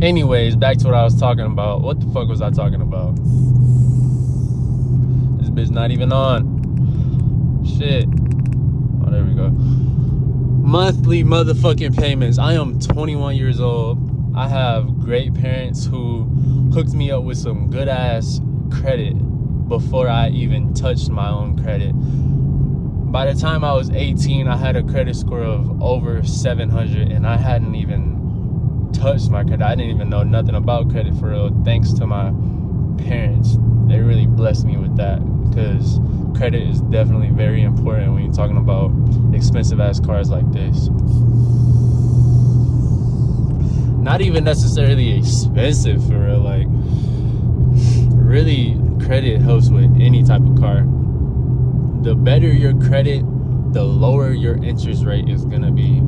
Anyways, back to what I was talking about. What the fuck was I talking about? This bitch not even on. Shit. Oh, there we go. Monthly motherfucking payments. I am 21 years old. I have great parents who hooked me up with some good ass credit before I even touched my own credit. By the time I was 18, I had a credit score of over 700, and I hadn't even touched my credit. I didn't even know nothing about credit for real, thanks to my parents. They really blessed me with that, because credit is definitely very important when you're talking about expensive ass cars like this. Not even necessarily expensive for real, like really credit helps with any type of car. The better your credit, the lower your interest rate is gonna be.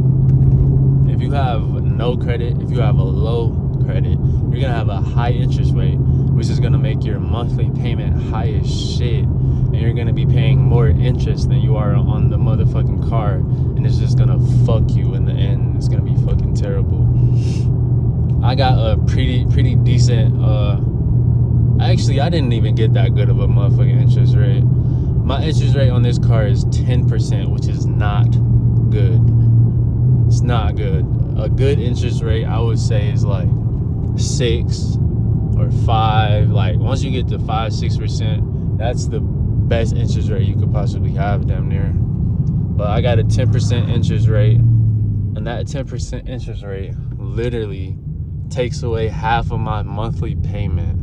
If you have no credit, if you have a low credit, you're gonna have a high interest rate, which is gonna make your monthly payment high as shit, and you're gonna be paying more interest than you are on the motherfucking car, and it's just gonna fuck you in the end. It's gonna be fucking terrible. I got a pretty decent, actually I didn't even get that good of a motherfucking interest rate. My interest rate on this car is 10%, which is not good. It's not good. A good interest rate, I would say, is like 6 or 5. Like once you get to 5-6%, that's the best interest rate you could possibly have, damn near. But I got a 10% interest rate, and that 10% interest rate literally takes away half of my monthly payment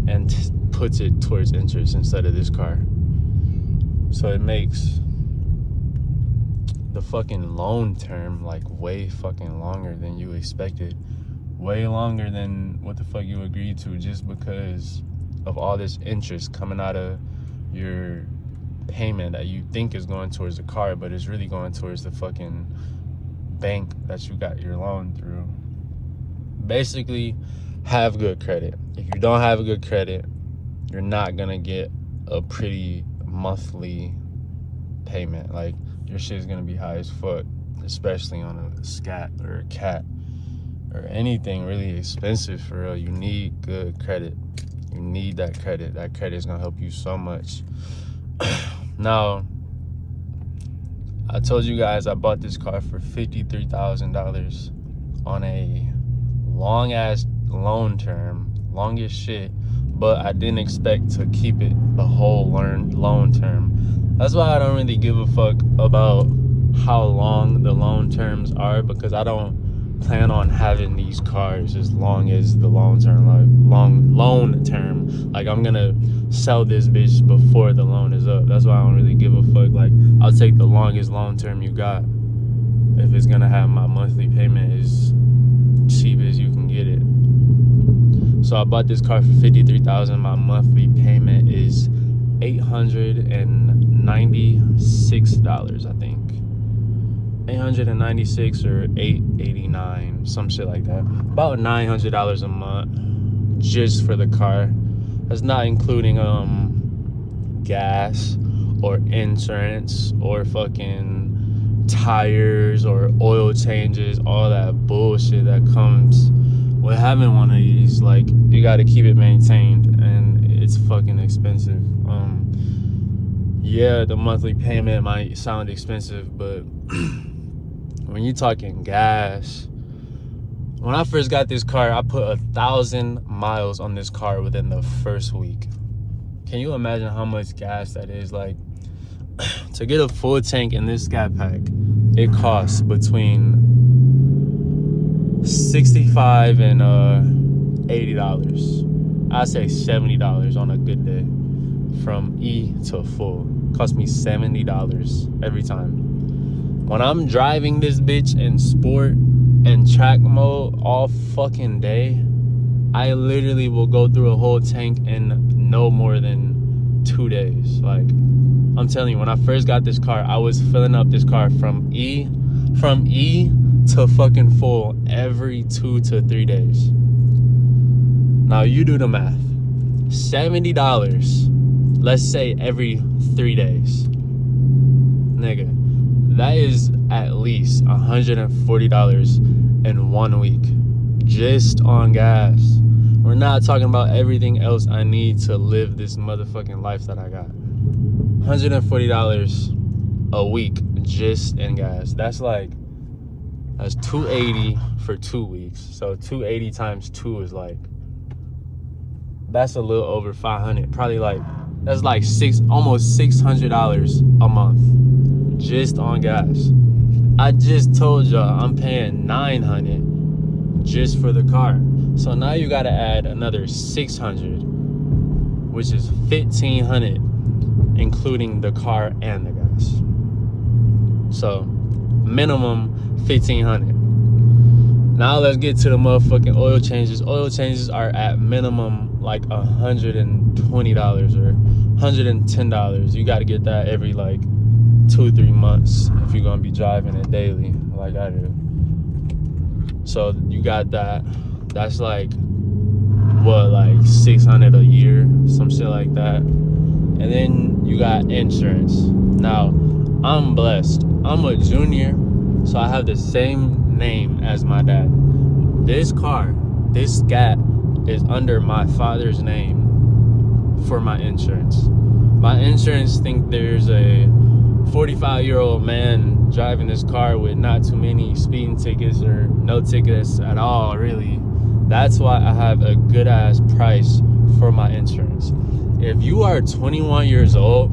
and puts it towards interest instead of this car. So it makes the fucking loan term like way fucking longer than you expected, way longer than what the fuck you agreed to, just because of all this interest coming out of your payment that you think is going towards the car, but it's really going towards the fucking bank that you got your loan through. Basically, have good credit. If you don't have a good credit, you're not gonna get a pretty monthly payment. Like your shit's gonna be high as fuck, especially on a Scat or a Cat or anything really expensive for real. You need good credit. You need that credit. That credit is gonna help you so much. Now, I told you guys I bought this car for $53,000 on a long ass loan term, long as shit, but I didn't expect to keep it the whole loan term. That's why I don't really give a fuck about how long the loan terms are, because I don't plan on having these cars as long as the loan term, like loan term. Like I'm gonna sell this bitch before the loan is up. That's why I don't really give a fuck. Like I'll take the longest loan term you got if it's gonna have my monthly payment as cheap as you can get it. So I bought this car for $53,000. My monthly payment is $896, I think. $896 or $889, some shit like that. About $900 a month just for the car. That's not including gas or insurance or fucking tires or oil changes, all that bullshit that comes with having one of these. Like you got to keep it maintained, and it's fucking expensive. Yeah, the monthly payment might sound expensive, but when you're talking gas, when I first got this car, I put 1,000 miles on this car within the first week. Can you imagine how much gas that is? Like to get a full tank in this Scatpack, it costs between $65 and $80. I say $70 on a good day from E to full. Cost me $70 every time. When I'm driving this bitch in sport and track mode all fucking day, I literally will go through a whole tank in no more than 2 days. Like I'm telling you, when I first got this car, I was filling up this car from E to fucking full every 2 to 3 days. Now you do the math. $70, let's say every 3 days. Nigga, that is at least $140 in 1 week. just on gas. We're not talking about everything else I need to live this motherfucking life that I got. $140 a week just in gas. That's $280 for 2 weeks. So 280 times 2 is that's a little over 500. Probably that's almost $600 a month just on gas. I just told y'all I'm paying $900 just for the car. So now you gotta add another $600, which is $1,500, including the car and the gas. So minimum $1,500. Now let's get to the motherfucking oil changes. Oil changes are at minimum $120 or $110. You gotta get that every 2-3 months if you're gonna be driving it daily like I do. So you got that. That's $600 a year, some shit like that. And then you got insurance. Now I'm blessed. I'm a junior, so I have the same name as my dad. This car, this Scat, is under my father's name for my insurance. My insurance think there's a 45-year-old man driving this car with not too many speeding tickets or no tickets at all, really. That's why I have a good ass price for my insurance. If you are 21 years old,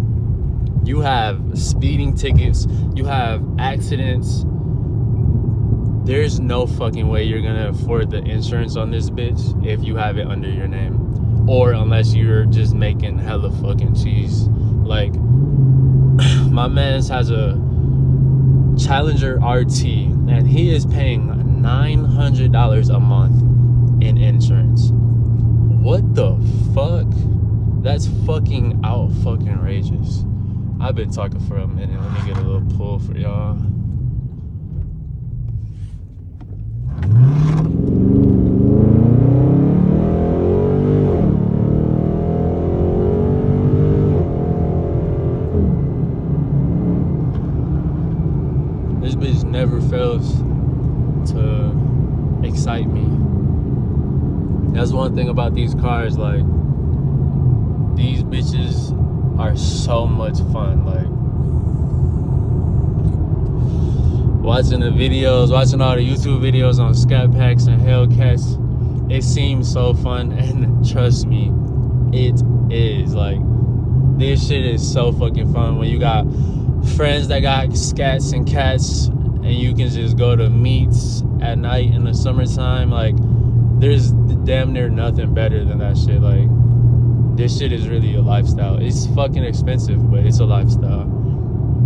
you have speeding tickets, you have accidents, there's no fucking way you're gonna afford the insurance on this bitch if you have it under your name. Or unless you're just making hella fucking cheese. My man's has a Challenger RT and he is paying $900 a month in insurance. What the fuck? That's fucking out fucking outrageous. I've been talking for a minute. Let me get a little pull for y'all. This bitch never fails to excite me. That's one thing about these cars, these bitches are so much fun. Watching the videos, watching all the YouTube videos on Scatpacks and Hellcats, it seems so fun, and trust me, it is. This shit is so fucking fun when you got friends that got scats and cats and you can just go to meets at night in the summertime. There's damn near nothing better than that shit. This shit is really a lifestyle. It's fucking expensive, but it's a lifestyle.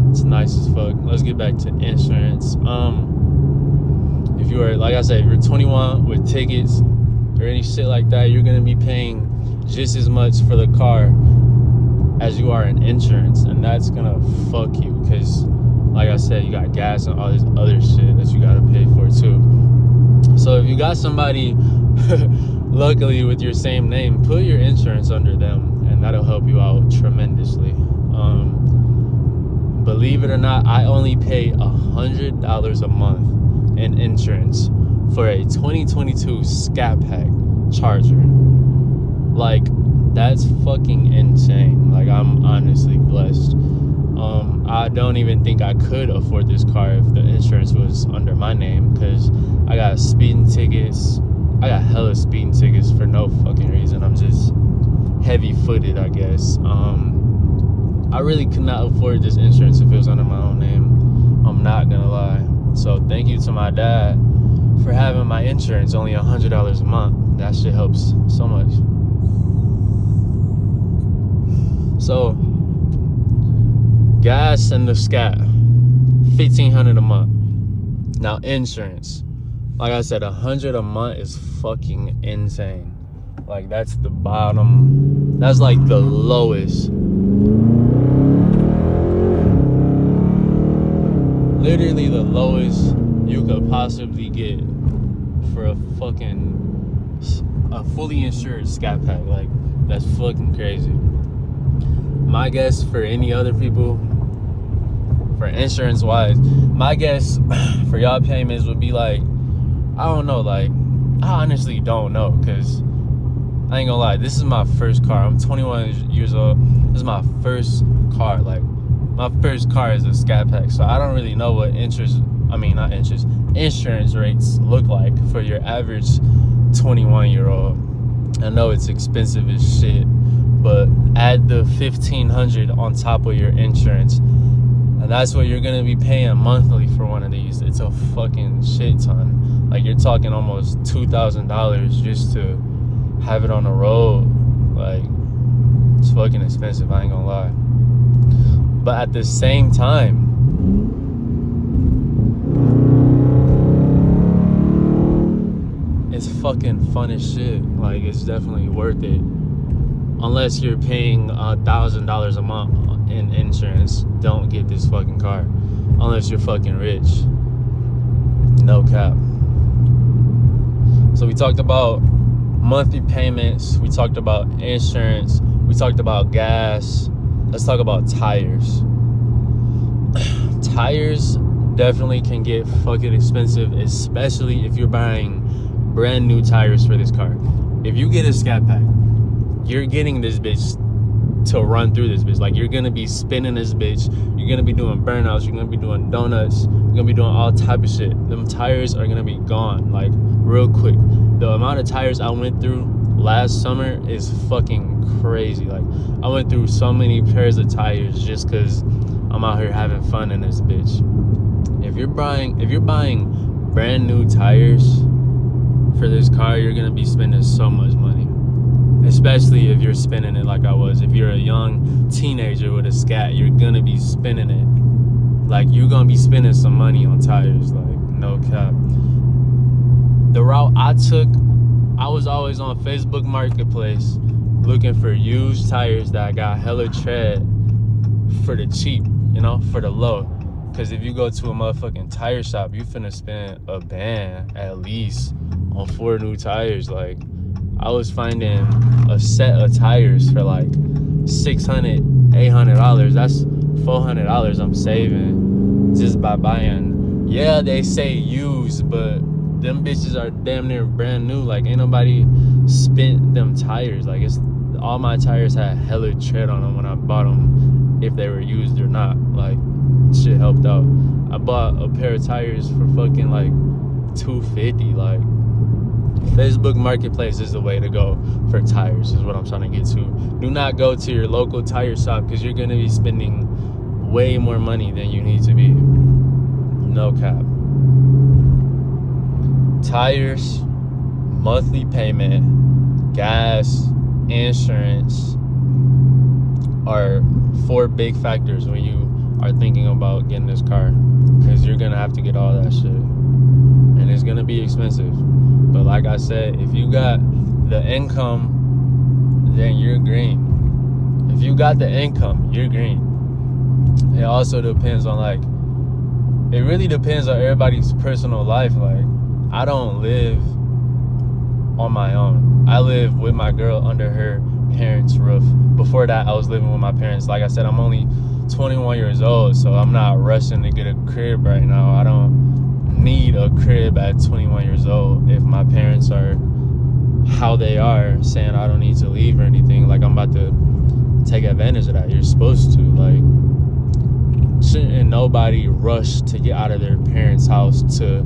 It's nice as fuck. Let's get back to insurance. If you are, like I said, if you're 21 with tickets or any shit like that, you're gonna be paying just as much for the car as you are in insurance, and that's gonna fuck you because, like I said, you got gas and all this other shit that you gotta pay for too. So if you got somebody luckily with your same name, put your insurance under them and that'll help you out tremendously. Believe it or not, I only pay $100 a month in insurance for a 2022 Scatpack Charger. That's fucking insane. I'm honestly blessed. I don't even think I could afford this car if the insurance was under my name, because I got speeding tickets. I got hella speeding tickets for no fucking reason. I'm just heavy-footed, I guess. I really could not afford this insurance if it was under my own name. I'm not gonna lie. So thank you to my dad for having my insurance only $100 a month. That shit helps so much. So gas and the Scat, $1,500 a month. Now insurance, like I said, $100 a month is fucking insane. That's the bottom. That's the lowest. Literally the lowest you could possibly get for a fully insured Scatpack. That's fucking crazy. My guess for any other people, for insurance wise, my guess for y'all payments would be I don't know, I honestly don't know, because I ain't gonna lie, this is my first car. I'm 21 years old. This is my first car. Like, my first car is a Scatpack, so I don't really know what insurance rates look like for your average 21-year-old. I know it's expensive as shit, but add the $1,500 on top of your insurance, and that's what you're gonna be paying monthly for one of these. It's a fucking shit ton. Like, you're talking almost $2,000 just to have it on the road. Like, it's fucking expensive, I ain't gonna lie. But at the same time, it's fucking fun as shit. Like, it's definitely worth it. Unless you're paying $1,000 a month in insurance, don't get this fucking car. Unless you're fucking rich. No cap. So we talked about monthly payments, we talked about insurance, we talked about gas. Let's talk about tires. Tires definitely can get fucking expensive, especially if you're buying brand new tires for this car. If you get a Scatpack, you're getting this bitch to run through this bitch. Like, you're gonna be spinning this bitch, you're gonna be doing burnouts, you're gonna be doing donuts, you're gonna be doing all type of shit. Them tires are gonna be gone, like, real quick. The amount of tires I went through last summer is fucking crazy. Like, I went through so many pairs of tires just because I'm out here having fun in this bitch. If you're buying brand new tires for this car, you're gonna be spending so much money. Especially if you're spinning it like I was. If you're a young teenager with a Scat, you're gonna be spinning it. Like, you're gonna be spending some money on tires, like, no cap. The route I took, I was always on Facebook Marketplace looking for used tires that got hella tread for the cheap, you know, for the low. Because if you go to a motherfucking tire shop, you finna spend a band at least on 4 new tires. Like, I was finding a set of tires for like $600, $800. That's $400 I'm saving just by buying. Yeah, they say used, but them bitches are damn near brand new. Like, ain't nobody spent them tires. Like, it's all my tires had hella tread on them when I bought them, if they were used or not. Like, shit helped out. I bought a pair of tires for fucking like $250. Like, Facebook Marketplace is the way to go for tires, is what I'm trying to get to. Do not go to your local tire shop, because you're gonna be spending way more money than you need to be. No cap. Tires, monthly payment, gas, insurance are 4 big factors when you are thinking about getting this car, because you're gonna have to get all that shit, and it's gonna be expensive. But like I said, if you got the income, then you're green. If you got the income, you're green. It also depends on, like, it really depends on everybody's personal life. Like, I don't live on my own. I live with my girl under her parents' roof. Before that, I was living with my parents. Like I said, I'm only 21 years old, so I'm not rushing to get a crib right now. I don't need a crib at 21 years old if my parents are how they are, saying I don't need to leave or anything. Like, I'm about to take advantage of that. You're supposed to. Like, shouldn't nobody rush to get out of their parents' house to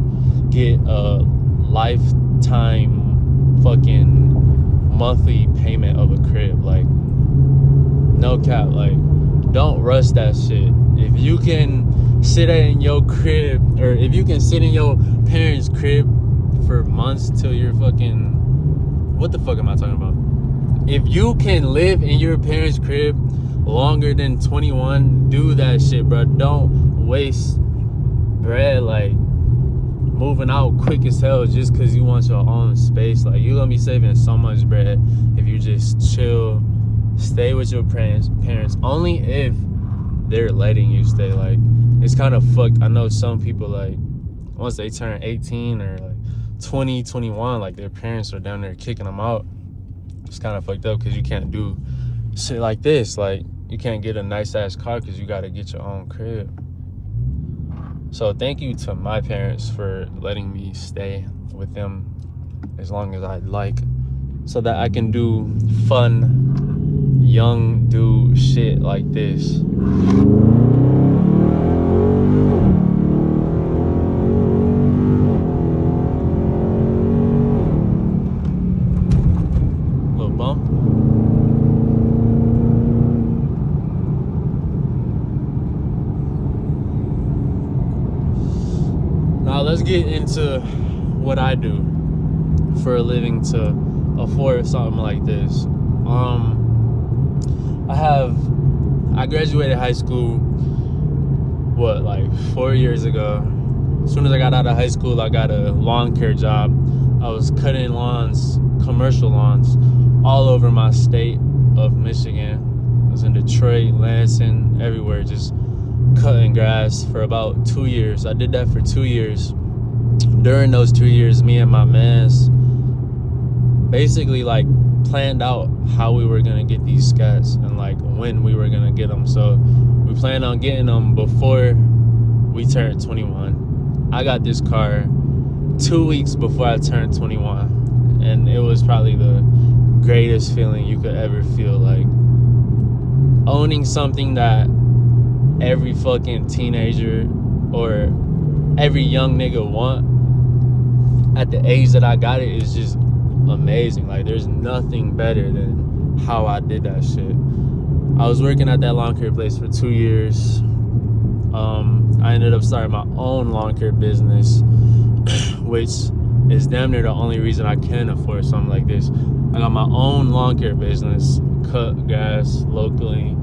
get a lifetime fucking monthly payment of a crib. Like, no cap. Like, don't rush that shit. If you can sit in your crib, or if you can sit in your parents' crib for months till you're fucking, what the fuck am I talking about? If you can live in your parents' crib longer than 21, do that shit, bro. Don't waste bread, like, moving out quick as hell just because you want your own space. Like, you're gonna be saving so much bread if you just chill, stay with your parents only if they're letting you stay. Like, it's kind of fucked. I know some people, like, once they turn 18 or like 20, 21, like, their parents are down there kicking them out. It's kind of fucked up because you can't do shit like this. Like, you can't get a nice ass car because you got to get your own crib. So thank you to my parents for letting me stay with them as long as I'd like, so that I can do fun, young dude shit like this. Little bump. Now let's get into what I do for a living to afford something like this. I graduated high school, like 4 years ago. As soon as I got out of high school, I got a lawn care job. I was cutting lawns, commercial lawns, all over my state of Michigan. I was in Detroit, Lansing, everywhere, just cutting grass for about 2 years. I did that for 2 years. During those 2 years, me and my mans basically like planned out how we were gonna get these scats and like when we were gonna get them. So we planned on getting them before we turned 21. I got this car 2 weeks before I turned 21, and it was probably the greatest feeling you could ever feel, like owning something that every fucking teenager or every young nigga want at the age that I got it is just amazing. Like, there's nothing better than how I did that shit. I was working at that lawn care place for 2 years. I ended up starting my own lawn care business, which is damn near the only reason I can afford something like this. I got my own lawn care business, cut grass locally,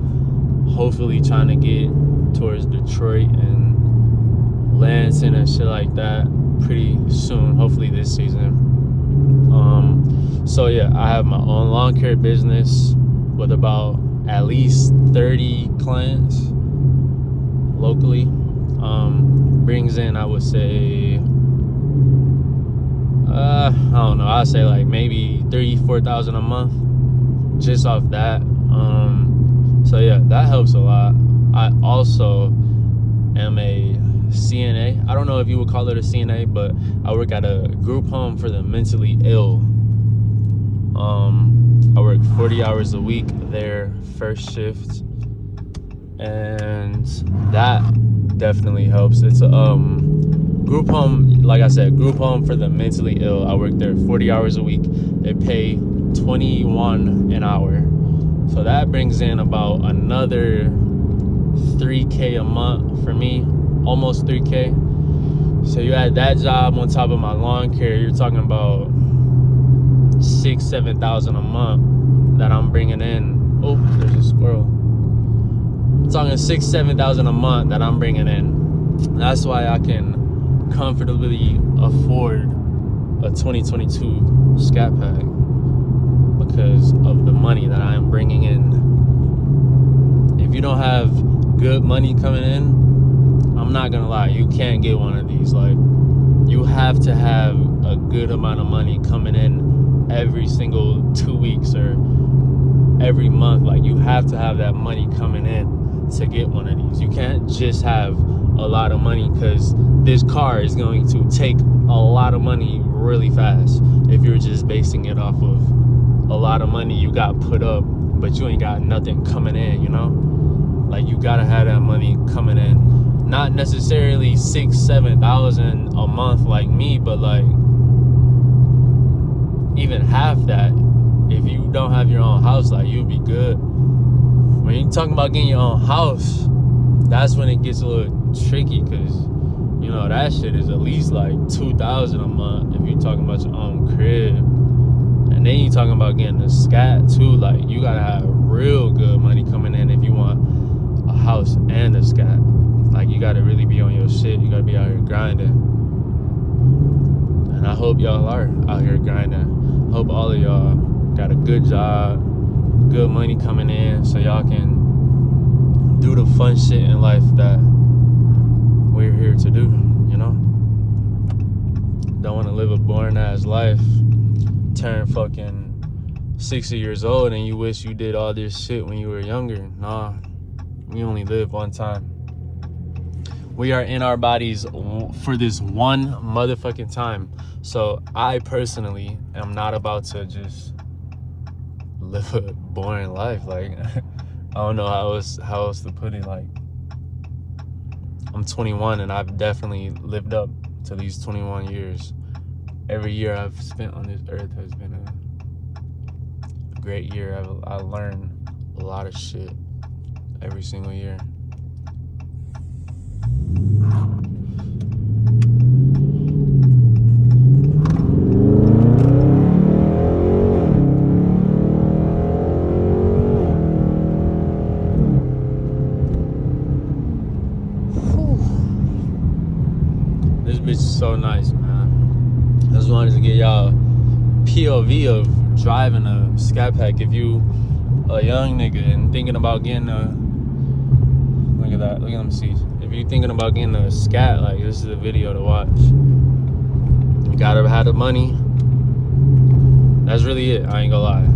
hopefully trying to get towards Detroit and Lansing and shit like that pretty soon, hopefully this season. So yeah, I have my own lawn care business with about at least 30 clients locally. Brings in, I would say, I don't know, I'd say like maybe $34,000 a month just off that. So yeah, that helps a lot. I also am a CNA. I don't know if you would call it a CNA, but I work at a group home for the mentally ill. I work 40 hours a week there, first shift, and that definitely helps. It's a group home, like I said, group home for the mentally ill. I work there 40 hours a week. They pay $21 an hour, so that brings in about another $3K a month for me, almost $3K. So you add that job on top of my lawn care, you're talking about $6,000-7,000 a month that I'm bringing in. Oh, there's a squirrel. I'm talking $6,000-7,000 a month that I'm bringing in. That's why I can comfortably afford a 2022 Scatpack, because of the money that I am bringing in. If you don't have good money coming in, I'm not gonna lie, you can't get one of these. Like, you have to have a good amount of money coming in every single 2 weeks or every month. Like, you have to have that money coming in to get one of these. You can't just have a lot of money, because this car is going to take a lot of money really fast if you're just basing it off of a lot of money you got put up but you ain't got nothing coming in, you know? Like, you gotta have that money coming in. Not necessarily $6,000-7,000 a month like me, but like even half that. If you don't have your own house, like, you'll be good. When you're talking about getting your own house, that's when it gets a little tricky, because you know that shit is at least like $2,000 a month if you're talking about your own crib. And then you're talking about getting a scat too. Like, you gotta have real good money coming in if you want a house and a scat. Like, you gotta really be on your shit. You gotta be out here grinding. And I hope y'all are out here grinding. Hope all of y'all got a good job, good money coming in, so y'all can do the fun shit in life that we're here to do, you know? Don't want to live a boring ass life, turn fucking 60 years old and you wish you did all this shit when you were younger. Nah, we only live one time. We are in our bodies for this one motherfucking time. So I personally am not about to just live a boring life. Like, I don't know how else to put it. Like, I'm 21 and I've definitely lived up to these 21 years. Every year I've spent on this earth has been a great year. I learned a lot of shit every single year. This bitch is so nice, man. I just wanted to get y'all POV of driving a Scatpack. If you a young nigga and thinking about getting a, look at that, look at them seats. If you thinking about getting a Scat, like, this is a video to watch. You gotta have the money. That's really it. I ain't gonna lie.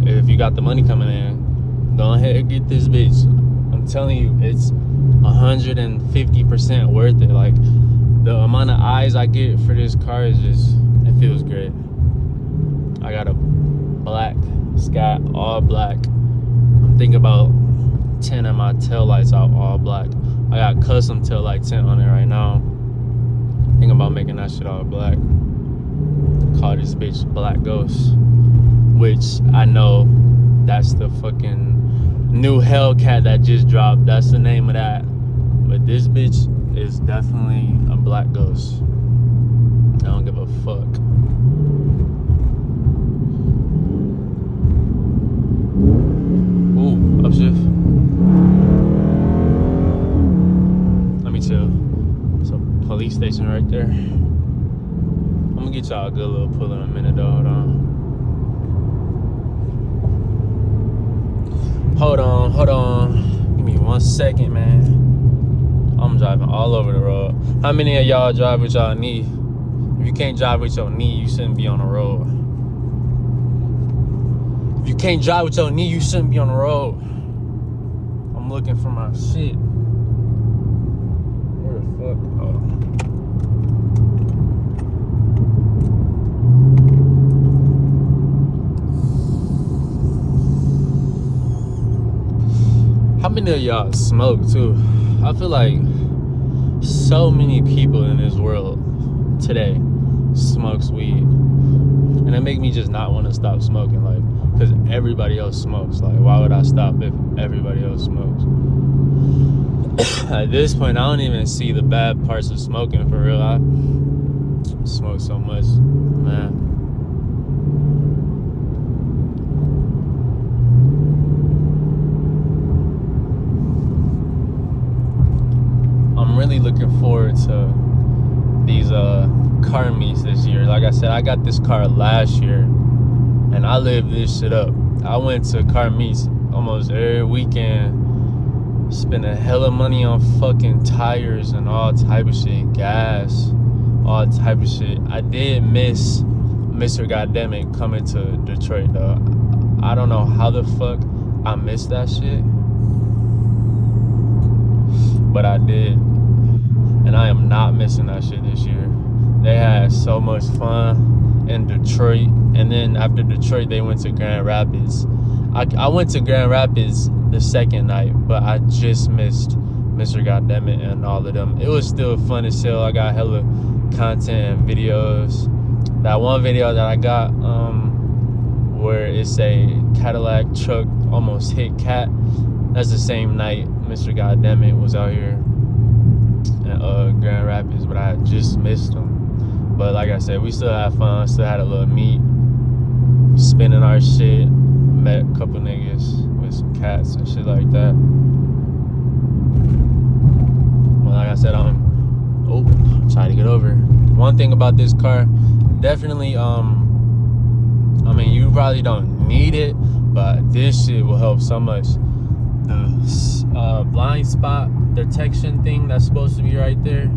If you got the money coming in, go ahead and get this bitch. I'm telling you, it's 150% worth it. Like, the amount of eyes I get for this car is just, it feels great. I got a black Scat, all black. I'm thinking about tinting my taillights out all black. I got custom taillight tint on it right now. Thinking about making that shit all black. Call this bitch Black Ghost, which I know that's the fucking new Hellcat that just dropped. That's the name of that. But this bitch is definitely a Black Ghost. I don't give a fuck. Ooh, upshift. Let me chill. It's a police station right there. I'm gonna get y'all a good little pull in a minute though. Hold on. Give me 1 second, man. I'm driving all over the road. How many of y'all drive with y'all knee? If you can't drive with your knee, you shouldn't be on the road. If you can't drive with your knee, you shouldn't be on the road. I'm looking for my shit. Where the fuck? Oh. How many of y'all smoke too? I feel like so many people in this world today smokes weed, and it make me just not want to stop smoking. Like, because everybody else smokes. Like, why would I stop if everybody else smokes? At this point, I don't even see the bad parts of smoking for real. I smoke so much, man. I'm really looking forward to these car meets this year. Like I said, I got this car last year and I lived this shit up. I went to car meets almost every weekend, spending hella money on fucking tires and all type of shit, gas, all type of shit. I did miss Mr. Goddamn coming to Detroit though. I don't know how the fuck I missed that shit, but I did. And I am not missing that shit this year. They had so much fun in Detroit. And then after Detroit, they went to Grand Rapids. I went to Grand Rapids the second night, but I just missed Mr. Goddamn and all of them. It was still fun as hell. I got hella content and videos. That one video that I got where it's a Cadillac truck almost hit Cat, that's the same night Mr. Goddamn was out here in Grand Rapids, but I just missed them. But like I said, we still had fun, still had a little meet, spinning our shit, met a couple niggas with some cats and shit like that. Well, like I said, I'm trying to get over. One thing about this car, definitely, I mean, you probably don't need it, but this shit will help so much. The blind spot detection thing that's supposed to be right there,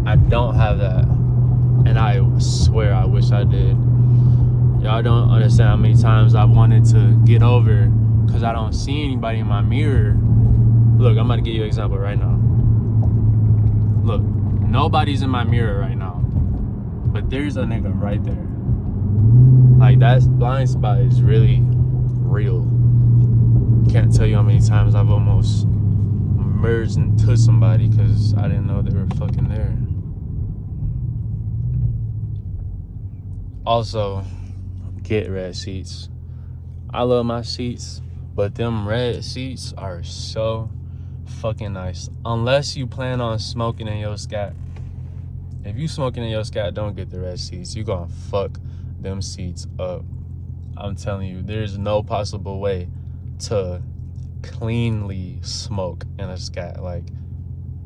I don't have that, and I swear I wish I did. Y'all don't understand how many times I wanted to get over because I don't see anybody in my mirror. Look, I'm about to give you an example right now. Look, nobody's in my mirror right now, but there's a nigga right there. Like, that blind spot is really real. Can't tell you how many times I've almost merged into somebody because I didn't know they were fucking there. Also, get red seats. I love my seats, but them red seats are so fucking nice. Unless you plan on smoking in your scat. If you smoking in your scat, don't get the red seats. You gonna fuck them seats up. I'm telling you, there's no possible way to cleanly smoke in a scat. Like,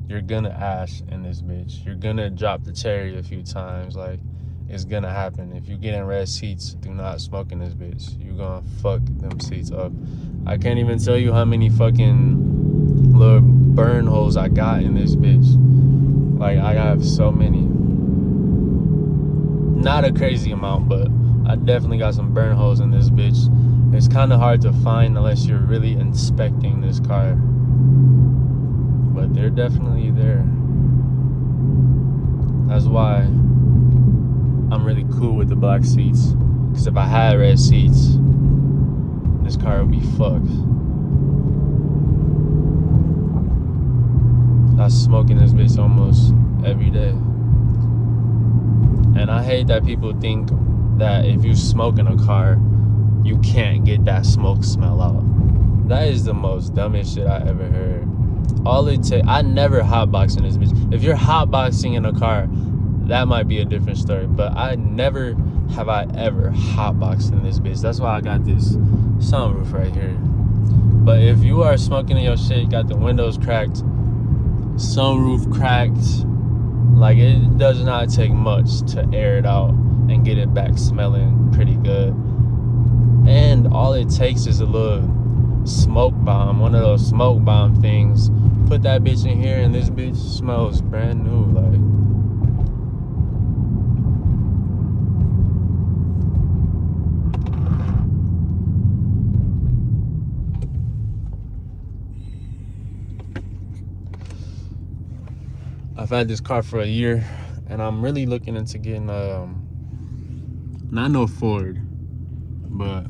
you're gonna ash in this bitch. You're gonna drop the cherry a few times. Like, it's gonna happen. If you get in red seats, do not smoke in this bitch. You're gonna fuck them seats up. I can't even tell you how many fucking little burn holes I got in this bitch. Like, I have so many. Not a crazy amount, but I definitely got some burn holes in this bitch. It's kind of hard to find unless you're really inspecting this car. But they're definitely there. That's why I'm really cool with the black seats. Because if I had red seats, this car would be fucked. I smoke in this bitch almost every day. And I hate that people think that if you smoke in a car, you can't get that smoke smell out. That is the most dumbest shit I ever heard. All it takes, I never hotbox in this bitch. If you're hotboxing in a car, that might be a different story. But I never have I ever hotboxed in this bitch. That's why I got this sunroof right here. But if you are smoking in your shit, you got the windows cracked, sunroof cracked, like, it does not take much to air it out and get it back smelling pretty good. And all it takes is a little smoke bomb, one of those smoke bomb things. Put that bitch in here and this bitch smells brand new. Like, I've had this car for a year, and I'm really looking into getting not no Ford, but